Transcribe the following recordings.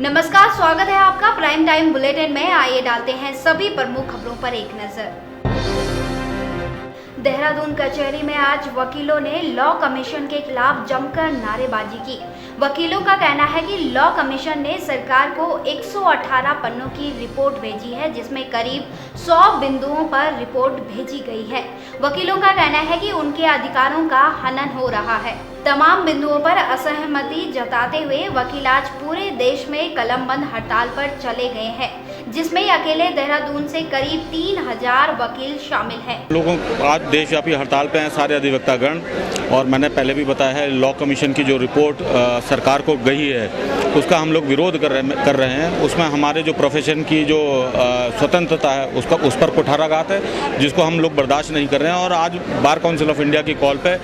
नमस्कार, स्वागत है आपका प्राइम टाइम बुलेटिन में। आइए डालते हैं सभी प्रमुख खबरों पर एक नजर। देहरादून कचहरी में आज वकीलों ने लॉ कमीशन के खिलाफ जमकर नारेबाजी की। वकीलों का कहना है कि लॉ कमीशन ने सरकार को 118 पन्नों की रिपोर्ट भेजी है, जिसमें करीब 100 बिंदुओं पर रिपोर्ट भेजी गई है। वकीलों का कहना है कि उनके अधिकारों का हनन हो रहा है। तमाम बिंदुओं पर असहमति जताते हुए वकील आज पूरे देश में कलमबंद हड़ताल पर चले गए हैं, जिसमें अकेले देहरादून से करीब 3000 वकील शामिल हैं। लोगों आज देशव्यापी हड़ताल पे हैं सारे अधिवक्तागण, और मैंने पहले भी बताया है लॉ कमीशन की जो रिपोर्ट सरकार को गई है उसका हम लोग विरोध कर रहे हैं। उसमें हमारे जो प्रोफेशन की जो स्वतंत्रता है उस पर कुठाराघात है, जिसको हम लोग बर्दाश्त नहीं कर रहे हैं। और आज बार काउंसिल ऑफ इंडिया की कॉल पे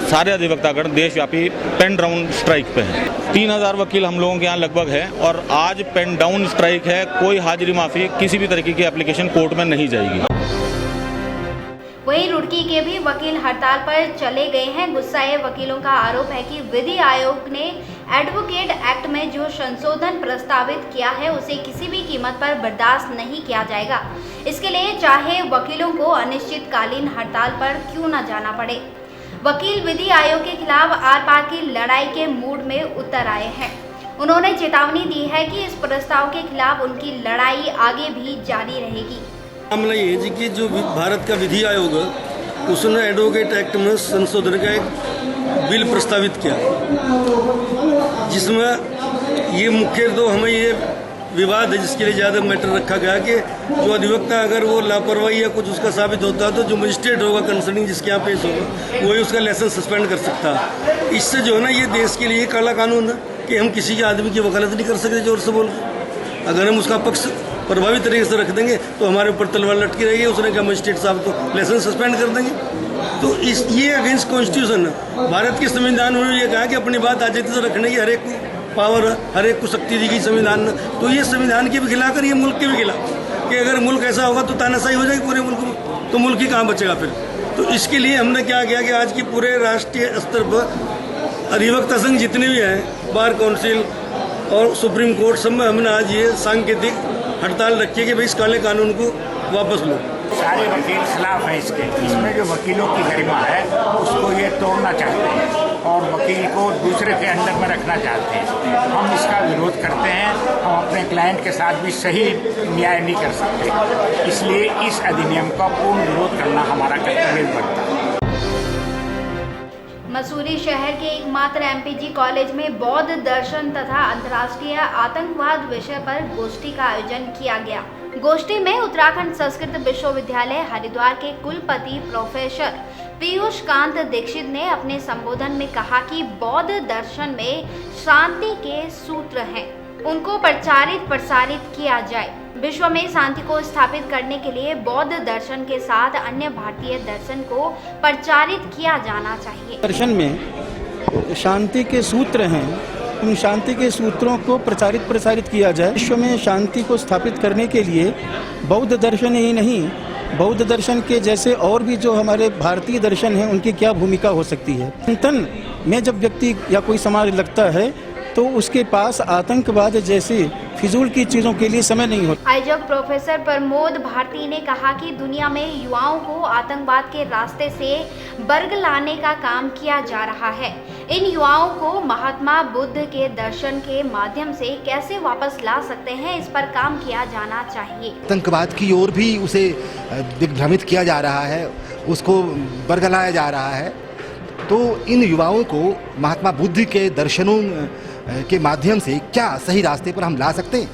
सारे अधिवक्तागण देशव्यापी पेन डाउन स्ट्राइक पे हैं। 3000 वकील हम लोगों के यहाँ लगभग हैं, और आज पेन डाउन स्ट्राइक है। कोई हाजिरी माफी किसी भी तरीके की एप्लीकेशन कोर्ट में नहीं जाएगी। वहीं रुड़की के भी वकील हड़ताल पर चले गए हैं। गुस्साए वकीलों का आरोप है कि विधि आयोग ने एडवोकेट एक्ट में जो संशोधन प्रस्तावित किया है उसे किसी भी कीमत पर बर्दाश्त नहीं किया जाएगा। इसके लिए चाहे वकीलों को अनिश्चितकालीन हड़ताल पर क्यों न जाना पड़े। वकील विधि आयोग के खिलाफ आर पार की लड़ाई के मूड में उतर आए हैं। उन्होंने चेतावनी दी है कि इस प्रस्ताव के खिलाफ उनकी लड़ाई आगे भी जारी रहेगी। मामला ये है जी कि जो भारत का विधि आयोग है उसने एडवोकेट एक्ट में संशोधन का एक बिल प्रस्तावित किया, जिसमें ये मुख्य तो हमें ये विवाद है जिसके लिए ज़्यादा मैटर रखा गया कि जो अधिवक्ता अगर वो लापरवाही या कुछ उसका साबित होता है तो जो मजिस्ट्रेट होगा कंसर्निंग जिसके यहाँ पेश होगा वही उसका लाइसेंस सस्पेंड कर सकता है। इससे जो है ना ये देश के लिए काला कानून है कि हम किसी के आदमी की वकालत नहीं कर सकते जोर से बोल के। अगर हम उसका पक्ष प्रभावी तरीके से रख देंगे तो हमारे ऊपर तलवार लटकी रहेगी। उसने कहा मजिस्ट्रेट साहब तो लाइसेंस सस्पेंड कर देंगे, तो ये अगेंस्ट कॉन्स्टिट्यूशन है। भारत के संविधान में ये कहा कि अपनी बात आज़ादी से रखने की हर एक पावर, हर एक को शक्ति दी गई संविधान ने। तो ये संविधान के भी खिलाफ और ये मुल्क के भी खिलाफ कि अगर मुल्क ऐसा होगा तो तानाशाही हो जाएगी पूरे मुल्क में, तो मुल्क ही कहाँ बचेगा फिर। तो इसके लिए हमने क्या किया कि आज की पूरे राष्ट्रीय स्तर पर अधिवक्ता संघ जितने भी हैं, बार काउंसिल और सुप्रीम कोर्ट, सब में हमने आज ये सांकेतिक हड़ताल रखी है कि भाई इस काले कानून को वापस लो। सारे वकील खिलाफ हैं इसमें जो वकीलों की गरिमा है उसको ये तोड़ना चाहते हैं और वकील को दूसरे के अंडर में रखना चाहते हैं। हम इसका विरोध करते हैं। हम अपने क्लाइंट के साथ भी सही न्याय नहीं कर सकते, इसलिए इस अधिनियम का पूर्ण विरोध करना हमारा कर्तव्य बनता है। मसूरी शहर के एकमात्र एमपीजी कॉलेज में बौद्ध दर्शन तथा अंतर्राष्ट्रीय आतंकवाद विषय पर गोष्ठी का आयोजन किया गया। गोष्ठी में उत्तराखंड संस्कृत विश्वविद्यालय हरिद्वार के कुलपति प्रोफेसर पीयूष कांत दीक्षित ने अपने संबोधन में कहा कि बौद्ध दर्शन में शांति के सूत्र हैं, उनको प्रचारित प्रसारित किया जाए। विश्व में शांति को स्थापित करने के लिए बौद्ध दर्शन के साथ अन्य भारतीय दर्शन को प्रचारित किया जाना चाहिए। दर्शन में शांति के सूत्र हैं, उन शांति के सूत्रों को प्रचारित प्रसारित किया जाए। विश्व में शांति को स्थापित करने के लिए बौद्ध दर्शन ही नहीं, बौद्ध दर्शन के जैसे और भी जो हमारे भारतीय दर्शन हैं उनकी क्या भूमिका हो सकती है। चिंतन में जब व्यक्ति या कोई समाज लगता है तो उसके पास आतंकवाद जैसी फिजूल की चीजों के लिए समय नहीं होता। आयोजक प्रोफेसर प्रमोद भारती ने कहा कि दुनिया में युवाओं को आतंकवाद के रास्ते से बर्ग लाने का काम किया जा रहा है। इन युवाओं को महात्मा बुद्ध के दर्शन के माध्यम से कैसे वापस ला सकते हैं, इस पर काम किया जाना चाहिए। आतंकवाद की ओर भी उसे दिग्भ्रमित किया जा रहा है, उसको बरगलाया जा रहा है। तो इन युवाओं को महात्मा बुद्ध के दर्शनों के माध्यम से क्या सही रास्ते पर हम ला सकते हैं।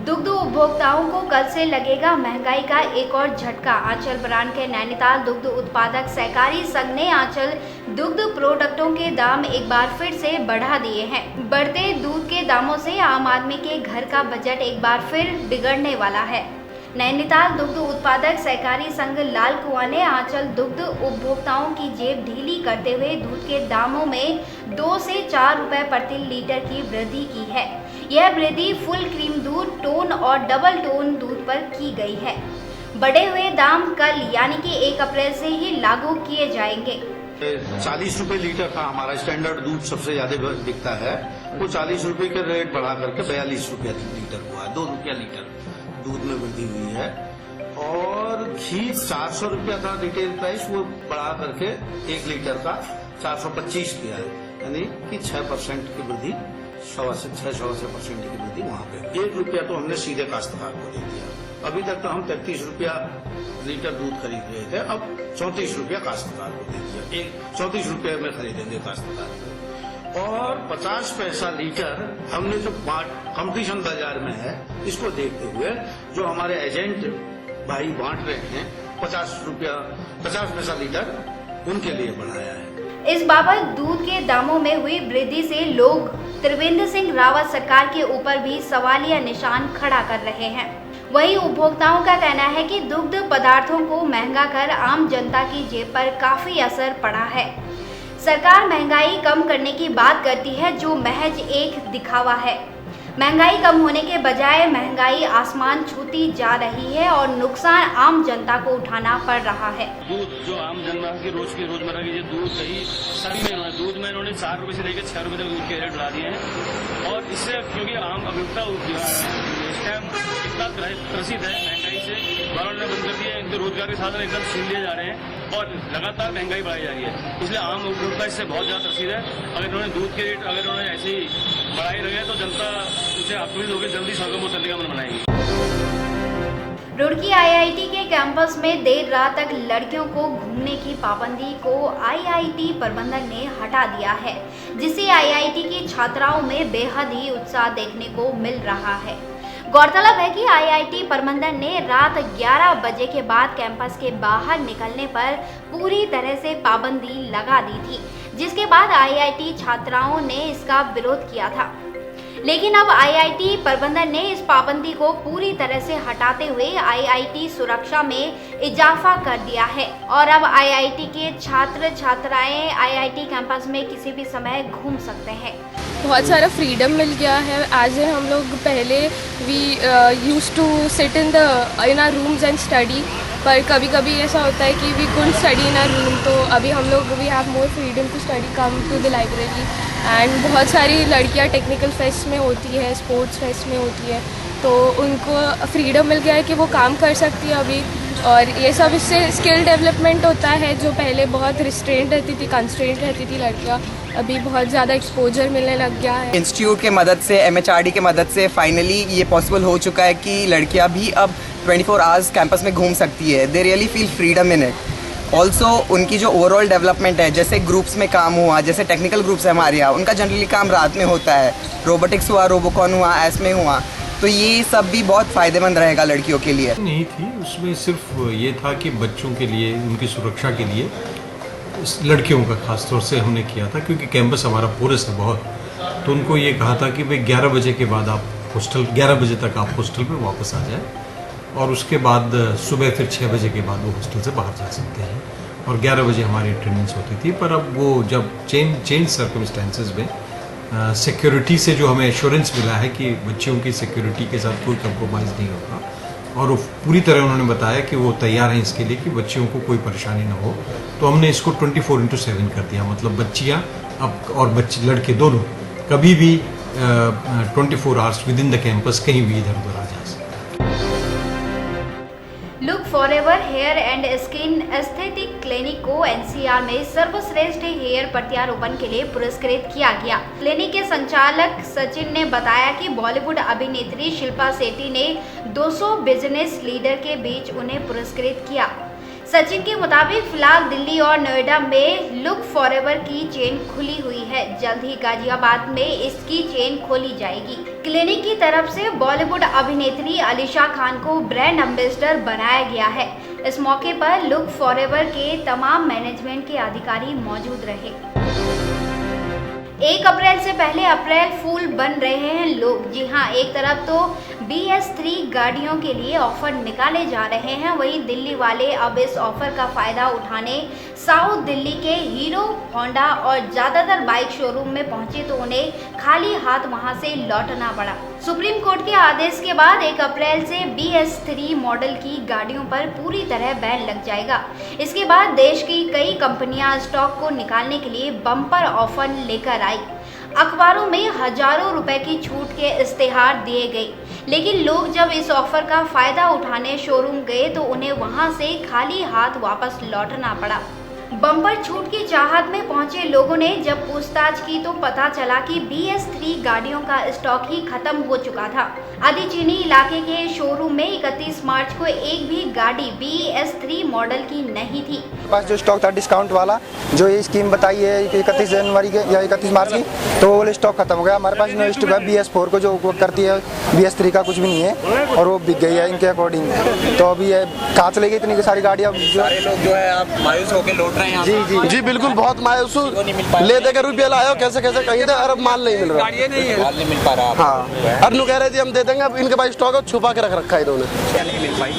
दुग्ध उपभोक्ताओं को कल से लगेगा महंगाई का एक और झटका। आंचल ब्रांड के नैनीताल दुग्ध उत्पादक सहकारी संघ ने आंचल दुग्ध प्रोडक्टों के दाम एक बार फिर से बढ़ा दिए हैं। बढ़ते दूध के दामों से आम आदमी के घर का बजट एक बार फिर बिगड़ने वाला है। नैनीताल दुग्ध उत्पादक सहकारी संघ लाल कुआं ने आंचल दुग्ध उपभोक्ताओं की जेब ढीली करते हुए दूध के दामों में 2 से 4 रुपए प्रति लीटर की वृद्धि की है। यह वृद्धि फुल क्रीम दूध, टोन और डबल टोन दूध पर की गई है। बढ़े हुए दाम कल यानी कि 1 अप्रैल से ही लागू किए जाएंगे। 40 रुपए लीटर था हमारा स्टैंडर्ड दूध, सबसे ज्यादा बिकता है, वो 40 रुपए का रेट बढ़ा करके 42 रुपया लीटर हुआ है। 2 रुपया लीटर दूध में वृद्धि हुई है। और घी 400 रुपया था रिटेल प्राइस, वो बढ़ा करके 1 लीटर का 425 किया है, यानी कि 6% की वृद्धि, 6% की वृद्धि वहाँ पे। 1 रुपया तो हमने सीधे काश्तकार को दे दिया। अभी तक तो हम 33 रुपया लीटर दूध खरीद रहे थे, अब 34 रुपया काश्तकार को दे दिया। 34 रुपये में खरीदेंगे काश्तकार को। और 50 पैसा लीटर हमने जो कंपटीशन बाजार में है, इसको देखते हुए जो हमारे एजेंट भाई बांट रहे हैं, 50 पैसा लीटर उनके लिए बढ़ाया है। इस बाबत दूध के दामों में हुई वृद्धि से लोग त्रिवेंद्र सिंह रावत सरकार के ऊपर भी सवालिया निशान खड़ा कर रहे हैं। वहीं उपभोक्ताओं का कहना है कि दुग्ध पदार्थों को महंगा कर आम जनता की जेब पर काफी असर पड़ा है। सरकार महंगाई कम करने की बात करती है, जो महज एक दिखावा है। महंगाई कम होने के बजाय महंगाई आसमान छूती जा रही है और नुकसान आम जनता को उठाना पड़ रहा है। दूध जो आम जनता की रोजमर्रा की दूध दही सभी में दूध में इन्होंने 4 रुपए से लेकर 6 रुपए तक दूध के रेट बढ़ा दिए हैं। और इससे क्योंकि आम अभियुक्ता इस टाइम इतना त्रसित है महंगाई से, गवर्नमेंट ने बंद कर दिया है, इनके रोजगार के साधन एकदम छीन लिए जा रहे हैं और लगातार महंगाई बढ़ाई जा रही है। इसलिए आम उपभोक्ता इससे बहुत ज्यादा त्रसित है। अगर इन्होंने दूध के रेट अगर इन्होंने ऐसे ही बढ़ाई रहे तो जनता उसे आक्रोशित होकर जल्दी सड़कों पर उतरने का मन बनाएगी। रुड़की आईआईटी के कैंपस में देर रात तक लड़कियों को घूमने की पाबंदी को आईआईटी प्रबंधन ने हटा दिया है, जिससे आईआईटी की छात्राओं में बेहद ही उत्साह देखने को मिल रहा है। गौरतलब है कि आईआईटी प्रबंधन ने रात 11 बजे के बाद कैंपस के बाहर निकलने पर पूरी तरह से पाबंदी लगा दी थी, जिसके बाद आईआईटी छात्राओं ने इसका विरोध किया था। लेकिन अब आईआईटी प्रबंधन ने इस पाबंदी को पूरी तरह से हटाते हुए आईआईटी सुरक्षा में इजाफा कर दिया है और अब आईआईटी के छात्र छात्राएं आईआईटी कैंपस में किसी भी समय घूम सकते हैं। बहुत सारा फ्रीडम मिल गया है। एज हम लोग पहले we used to sit in our rooms and study, पर कभी कभी ऐसा होता है कि we couldn't study in our room, तो अभी हम लोग we have more freedom to study, come to the library. And बहुत सारी लड़कियां टेक्निकल फेस्ट में होती है, स्पोर्ट्स फेस्ट में होती है, तो उनको फ्रीडम मिल गया है कि वो काम कर सकती है अभी। और ये सब इससे स्किल डेवलपमेंट होता है, जो पहले बहुत रिस्ट्रेंट रहती थी, कंस्ट्रेंट रहती थी लड़कियाँ, अभी बहुत ज़्यादा एक्सपोजर मिलने लग गया है। इंस्टीट्यूट के मदद से, एमएचआरडी के मदद से फाइनली ये पॉसिबल हो चुका है कि लड़कियाँ भी अब 24 आवर्स कैंपस में घूम सकती है। They really feel freedom in it. Also उनकी जो ओवरऑल डेवलपमेंट है, जैसे ग्रुप्स में काम हुआ, जैसे टेक्निकल ग्रुप्स है हमारे यहाँ, उनका जनरली काम रात में होता है, रोबोटिक्स हुआ, रोबोकॉन हुआ, एस्मे हुआ, तो ये सब भी बहुत फ़ायदेमंद रहेगा लड़कियों के लिए। नहीं थी उसमें, सिर्फ ये था कि बच्चों के लिए, उनकी सुरक्षा के लिए, लड़कियों का खास तौर से हमने किया था, क्योंकि कैंपस हमारा पोरस है बहुत, तो उनको ये कहा था कि भाई 11 बजे के बाद आप हॉस्टल, 11 बजे तक आप हॉस्टल पे वापस आ जाएं और उसके बाद सुबह फिर 6 बजे के बाद वो हॉस्टल से बाहर जा सकते हैं। और 11 बजे हमारी अटेंडेंस होती थी। पर अब वो जब चेंज सर्कमस्टेंसेस में सिक्योरिटी से जो हमें एश्योरेंस मिला है कि बच्चियों की सिक्योरिटी के साथ कोई कंप्रोमाइज़ नहीं होगा, और पूरी तरह उन्होंने बताया कि वो तैयार हैं इसके लिए कि बच्चियों को कोई परेशानी ना हो, तो हमने इसको 24/7 कर दिया। मतलब बच्चियाँ अब और बच्चे लड़के दोनों कभी भी 24 hours within the campus कहीं भी इधर उधर आ जा सकते। Look forever hair and skin aesthetic clinic को एनसीआर में सर्वश्रेष्ठ हेयर प्रत्यारोपण के लिए पुरस्कृत किया गया। क्लिनिक के संचालक सचिन ने बताया कि बॉलीवुड अभिनेत्री शिल्पा शेट्टी ने 200 बिजनेस लीडर के बीच उन्हें पुरस्कृत किया। सचिन के मुताबिक फिलहाल दिल्ली और नोएडा में लुक फॉरएवर की चेन खुली हुई है, जल्द ही गाजियाबाद में इसकी चेन खोली जाएगी। क्लिनिक की तरफ से बॉलीवुड अभिनेत्री अलीशा खान को ब्रांड एम्बेसडर बनाया गया है। इस मौके पर लुक फॉरएवर के तमाम मैनेजमेंट के अधिकारी मौजूद रहे। 1 अप्रैल से पहले अप्रैल फूल बन रहे हैं लोग। जी हां, एक तरफ तो BS3 गाड़ियों के लिए ऑफर निकाले जा रहे हैं। वहीं दिल्ली वाले अब इस ऑफर का फायदा उठाने साउथ दिल्ली के हीरो, होंडा और ज्यादातर बाइक शोरूम में पहुंचे तो उन्हें खाली हाथ वहां से लौटना पड़ा। सुप्रीम कोर्ट के आदेश के बाद 1 अप्रैल से BS3 मॉडल की गाड़ियों पर पूरी तरह बैन लग जाएगा। इसके बाद देश की कई कंपनियां स्टॉक को निकालने के लिए बम्पर ऑफर लेकर आई। अखबारों में हजारों रुपए की छूट के इश्तेहार दिए गए, लेकिन लोग जब इस ऑफर का फायदा उठाने शोरूम गए तो उन्हें वहां से खाली हाथ वापस लौटना पड़ा। बम्पर छूट की चाहत में पहुंचे लोगों ने जब पूछताछ की तो पता चला कि BS3 गाड़ियों का स्टॉक ही खत्म हो चुका था। आदिचीनी इलाके के शोरूम में 31 मार्च को एक भी गाड़ी BS3 मॉडल की नहीं थी। पास जो स्टॉक था डिस्काउंट वाला, जो ये स्कीम बताई है 31 जनवरी के या 31 मार्च की, तो वो स्टॉक खत्म हो गया। हमारे पास न्यू स्टॉक है BS4 को जो करती है, BS3 का कुछ भी नहीं है और वो बिक गई है इनके अकॉर्डिंग। तो अभी ये कहाँ चलेगी इतनी सारी गाड़ियाँ? सारे लोग जो है आप मायूस होकर लौट रहे हैं। जी बिल्कुल बहुत मायूस हूँ। ले देकर रुपये लाए कैसे कहीं थे, अरब माल नहीं मिल रहा, माल नहीं मिल पा रहा। हाँ अर्नु कह रहे थे हम दे देंगे, अब इनके पास स्टॉक छुपा के रख रखा है इन्होंने। नहीं मिल पाई।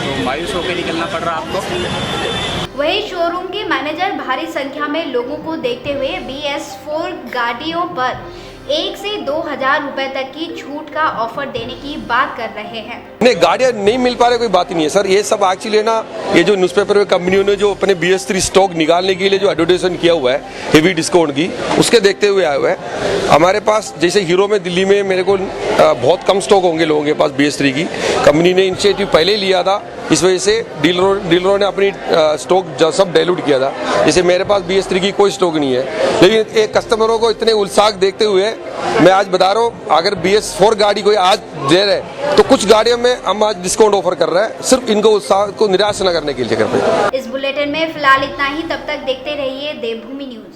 तो मायूस होकर निकलना पड़ रहा आपको। वही शोरूम के मैनेजर भारी संख्या में लोगों को देखते हुए BS4 गाड़ियों पर 1 से 2,000 रुपए तक की छूट का ऑफर देने की बात कर रहे हैं। नहीं, गाड़ियाँ नहीं मिल पा रहे कोई बात ही नहीं है सर। ये सब एक्चुअली ना, ये जो न्यूज़पेपर में कंपनियों ने जो अपने BS3 स्टॉक निकालने के लिए जो एडवर्टाइजमेंट किया हुआ है हेवी डिस्काउंट की, उसके देखते हुए आए हुए हैं। हमारे पास जैसे हीरो में दिल्ली में मेरे को बहुत कम स्टॉक होंगे लोगों के पास BS3 की। कंपनी ने इनिशिएटिव पहले ही लिया था, इस वजह से डीलरों ने अपनी स्टॉक सब डाइल्यूट किया था। जैसे मेरे पास BS3 की कोई स्टॉक नहीं है, लेकिन एक कस्टमरों को इतने उत्साह देखते हुए मैं आज बता रहा हूँ, अगर BS4 गाड़ी कोई आज दे रहे तो कुछ गाड़ियों में हम आज डिस्काउंट ऑफर कर रहे हैं, सिर्फ इनको उत्साह को निराश न करने के लिए। इस बुलेटिन में फिलहाल इतना ही। तब तक देखते रहिए देवभूमि न्यूज।